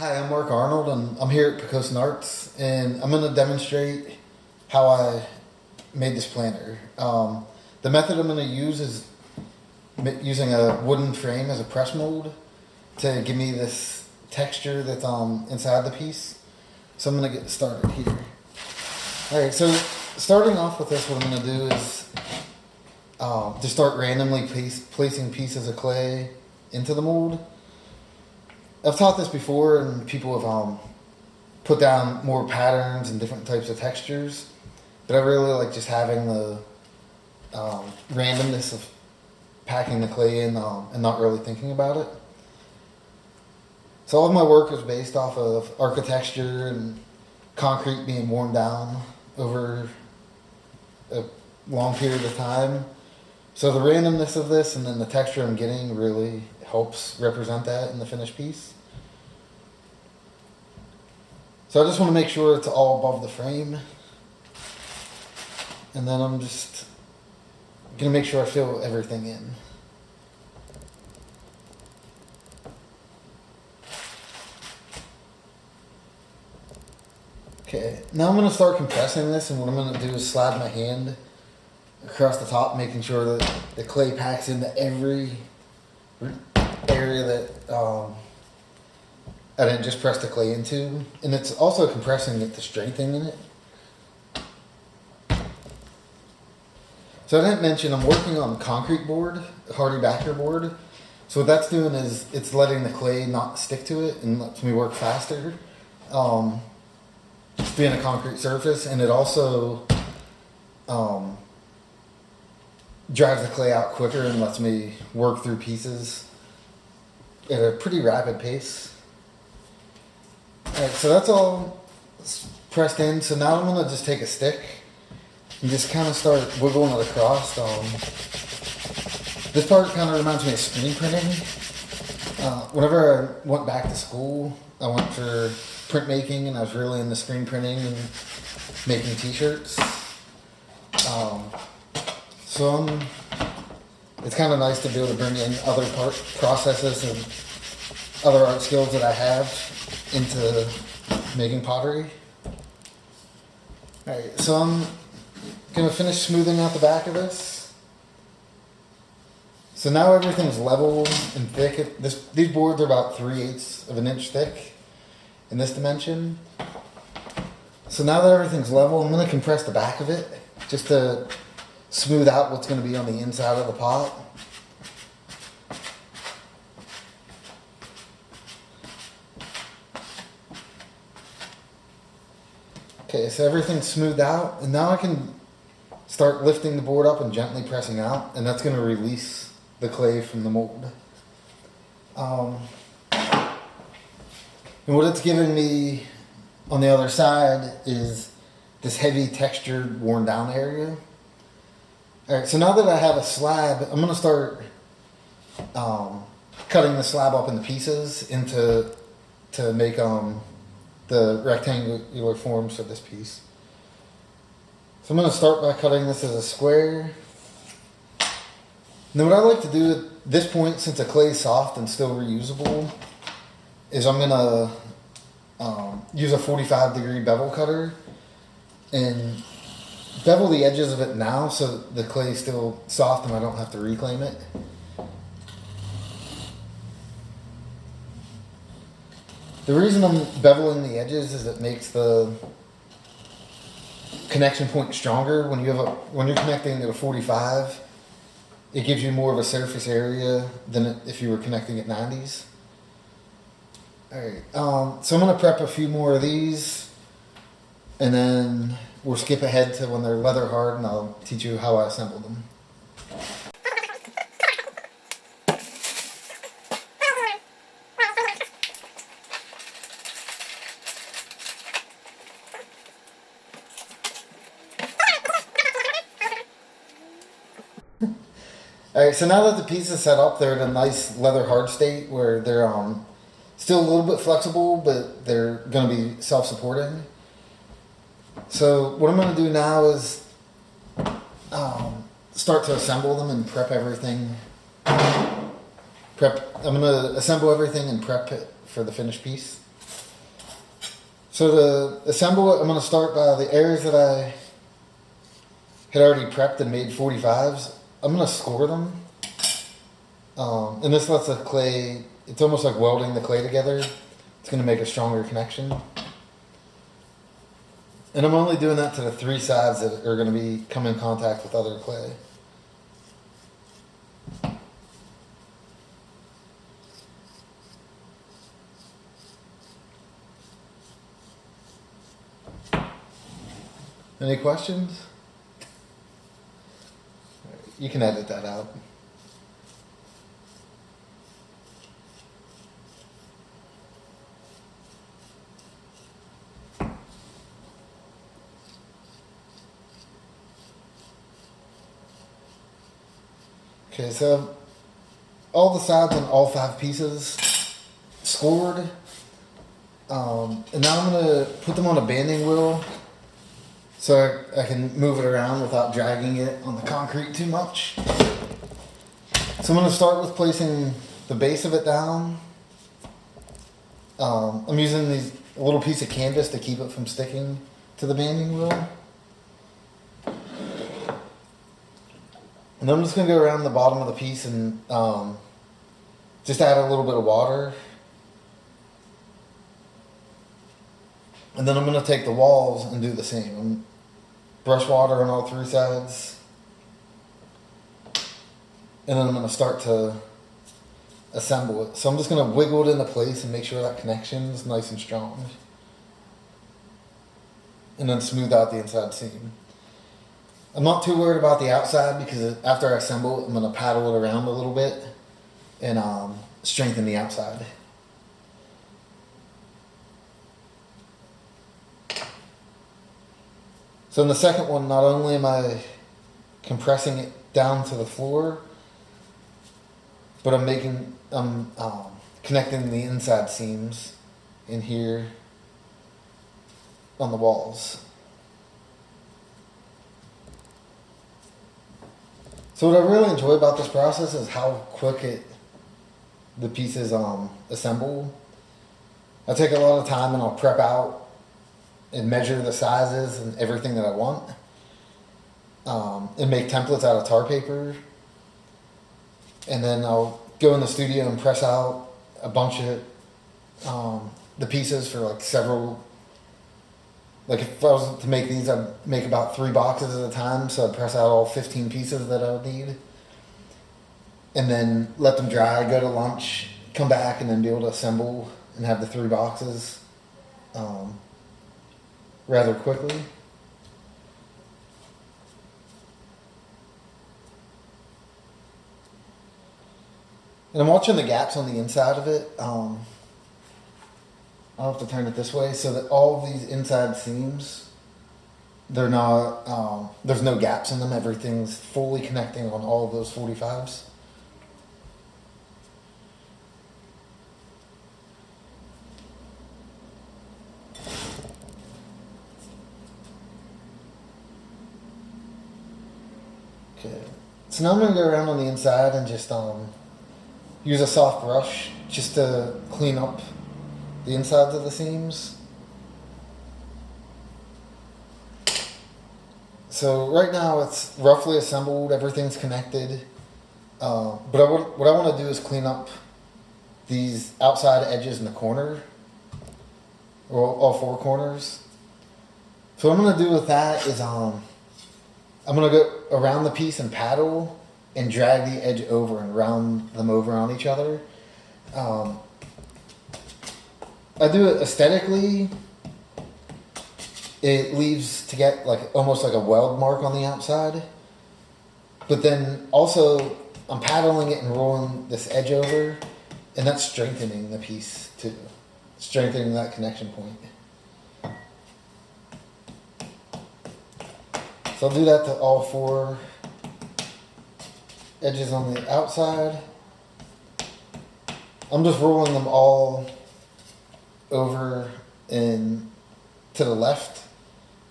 Hi, I'm Mark Arnold, and I'm here at Picosin Arts, and I'm going to demonstrate how I made this planter. The method I'm going to use is using a wooden frame as a press mold to give me this texture that's inside the piece. So I'm going to get started here. Alright, so starting off with this, what I'm going to do is just start randomly placing pieces of clay into the mold. I've taught this before, and people have put down more patterns and different types of textures, but I really like just having the randomness of packing the clay in and not really thinking about it. So all of my work is based off of architecture and concrete being worn down over a long period of time. So the randomness of this and then the texture I'm getting really helps represent that in the finished piece. So I just want to make sure it's all above the frame. And then I'm just going to make sure I fill everything in. Okay, now I'm going to start compressing this, and what I'm going to do is slide my hand across the top, making sure that the clay packs into every area that I didn't just press the clay into. And it's also compressing it to strengthening it. So I didn't mention I'm working on concrete board, hardy backer board. So what that's doing is it's letting the clay not stick to it and lets me work faster. Just being a concrete surface, and it also drives the clay out quicker and lets me work through pieces at a pretty rapid pace. Alright, so that's all pressed in. So now I'm going to just take a stick and just kind of start wiggling it across. This part kind of reminds me of screen printing. Whenever I went back to school, I went for printmaking, and I was really into screen printing and making t-shirts. It's kind of nice to be able to bring in other processes and other art skills that I have into making pottery. Alright, so I'm going to finish smoothing out the back of this. So now everything's level and thick. These boards are about 3/8 of an inch thick in this dimension. So now that everything's level, I'm going to compress the back of it just to smooth out what's going to be on the inside of the pot. Okay, so everything's smoothed out, and now I can start lifting the board up and gently pressing out, and that's going to release the clay from the mold. And what it's giving me on the other side is this heavy textured worn down area. Alright, so now that I have a slab, I'm going to start cutting the slab up into pieces to make the rectangular forms for this piece. So I'm going to start by cutting this as a square. Now what I like to do at this point, since the clay is soft and still reusable, is I'm going to use a 45-degree bevel cutter and bevel the edges of it now so the clay is still soft and I don't have to reclaim it. The reason I'm beveling the edges is it makes the connection point stronger. When you're connecting at a 45, it gives you more of a surface area than if you were connecting at 90s. Alright, so I'm going to prep a few more of these, and then we'll skip ahead to when they're leather hard, and I'll teach you how I assemble them. Alright, so now that the piece is set up, they're in a nice leather hard state where they're still a little bit flexible, but they're going to be self-supporting. So what I'm going to do now is start to assemble them and prep everything. I'm going to assemble everything and prep it for the finished piece. So to assemble it, I'm going to start by the areas that I had already prepped and made 45s. I'm going to score them. And this lets the clay, it's almost like welding the clay together. It's going to make a stronger connection. And I'm only doing that to the 3 sides that are going to be come in contact with other clay. Any questions? You can edit that out. Okay, so all the sides on all 5 pieces scored. And now I'm going to put them on a banding wheel so I can move it around without dragging it on the concrete too much. So I'm going to start with placing the base of it down. I'm using a little piece of canvas to keep it from sticking to the banding wheel. And I'm just going to go around the bottom of the piece and just add a little bit of water. And then I'm going to take the walls and do the same. Brush water on all 3 sides. And then I'm going to start to assemble it. So I'm just going to wiggle it into place and make sure that connection is nice and strong. And then smooth out the inside seam. I'm not too worried about the outside because after I assemble it, I'm going to paddle it around a little bit and strengthen the outside. So in the second one, not only am I compressing it down to the floor, but I'm connecting the inside seams in here on the walls. So what I really enjoy about this process is how quick the pieces assemble. I take a lot of time and I'll prep out and measure the sizes and everything that I want, and make templates out of tar paper. And then I'll go in the studio and press out a bunch of the pieces for like several. Like if I was to make these, I'd make about 3 boxes at a time. So I'd press out all 15 pieces that I would need. And then let them dry, go to lunch, come back, and then be able to assemble and have the 3 boxes rather quickly. And I'm watching the gaps on the inside of it. I'll have to turn it this way so that all of these inside seams, they're not, there's no gaps in them. Everything's fully connecting on all of those 45s. Okay, so now I'm going to go around on the inside and just use a soft brush just to clean up the insides of the seams. So right now it's roughly assembled, everything's connected. But what I want to do is clean up these outside edges in the corner, or all 4 corners. So what I'm going to do with that is I'm going to go around the piece and paddle and drag the edge over and round them over on each other. I do it aesthetically. It leaves to get like almost like a weld mark on the outside. But then also I'm paddling it and rolling this edge over, and that's strengthening the piece too. Strengthening that connection point. So I'll do that to all 4 edges on the outside. I'm just rolling them all over and to the left.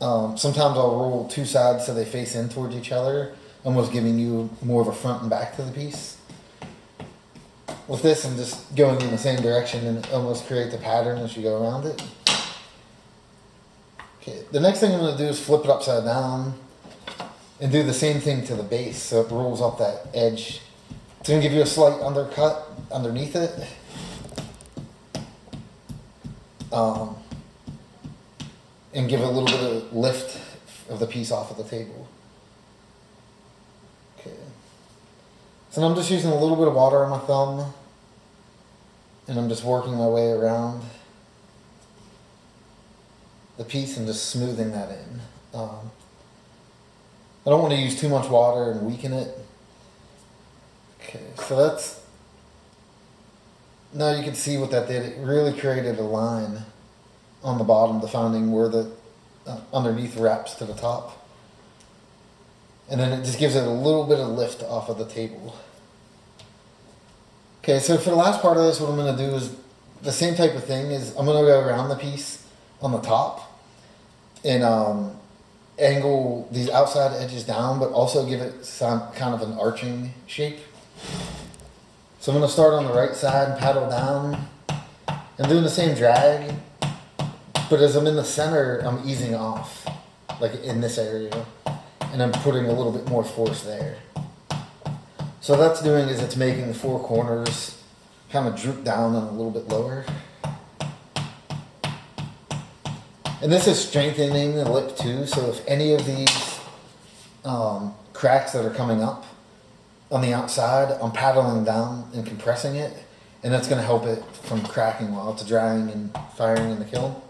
Sometimes I'll roll 2 sides so they face in towards each other, almost giving you more of a front and back to the piece. With this, I'm just going in the same direction and almost create the pattern as you go around it. Okay, the next thing I'm going to do is flip it upside down and do the same thing to the base so it rolls up that edge. It's going to give you a slight undercut underneath it. And give it a little bit of lift of the piece off of the table. Okay. So now I'm just using a little bit of water on my thumb and I'm just working my way around the piece and just smoothing that in. I don't want to use too much water and weaken it. Okay, so that's, now you can see what that did. It really created a line on the bottom of the founding where the underneath wraps to the top. And then it just gives it a little bit of lift off of the table. Okay, so for the last part of this, what I'm going to do is the same type of thing. Is I'm going to go around the piece on the top and angle these outside edges down, but also give it some kind of an arching shape. So I'm going to start on the right side and paddle down and doing the same drag, but as I'm in the center, I'm easing off, like in this area, and I'm putting a little bit more force there. So what that's doing is it's making the four corners kind of droop down and a little bit lower. And this is strengthening the lip too, so if any of these cracks that are coming up on the outside, I'm paddling down and compressing it, and that's going to help it from cracking while it's drying and firing in the kiln.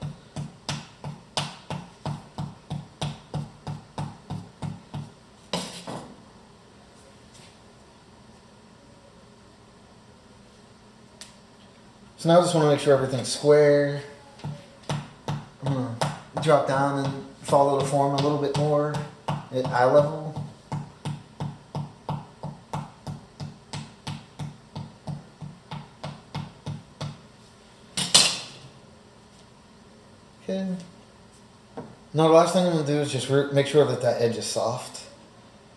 So now I just want to make sure everything's square. I'm going to drop down and follow the form a little bit more at eye level. Okay. Now the last thing I'm going to do is just make sure that that edge is soft.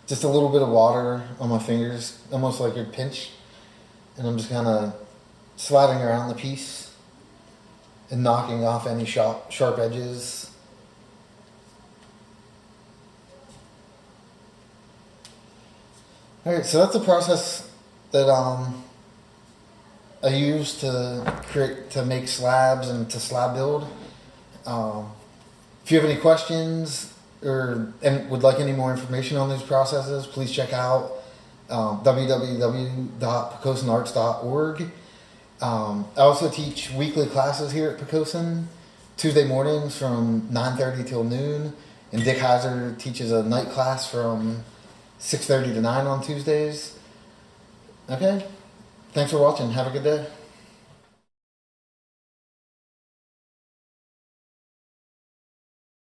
Just a little bit of water on my fingers, almost like your pinch. And I'm just kind of sliding around the piece and knocking off any sharp edges. Alright, so that's the process that I use to make slabs and to slab build. If you have any questions and would like any more information on these processes, please check out www.pocosanarts.org. I also teach weekly classes here at Pocosan, Tuesday mornings from 9:30 till noon, and Dick Heiser teaches a night class from 6:30 to 9 on Tuesdays. Okay, thanks for watching. Have a good day.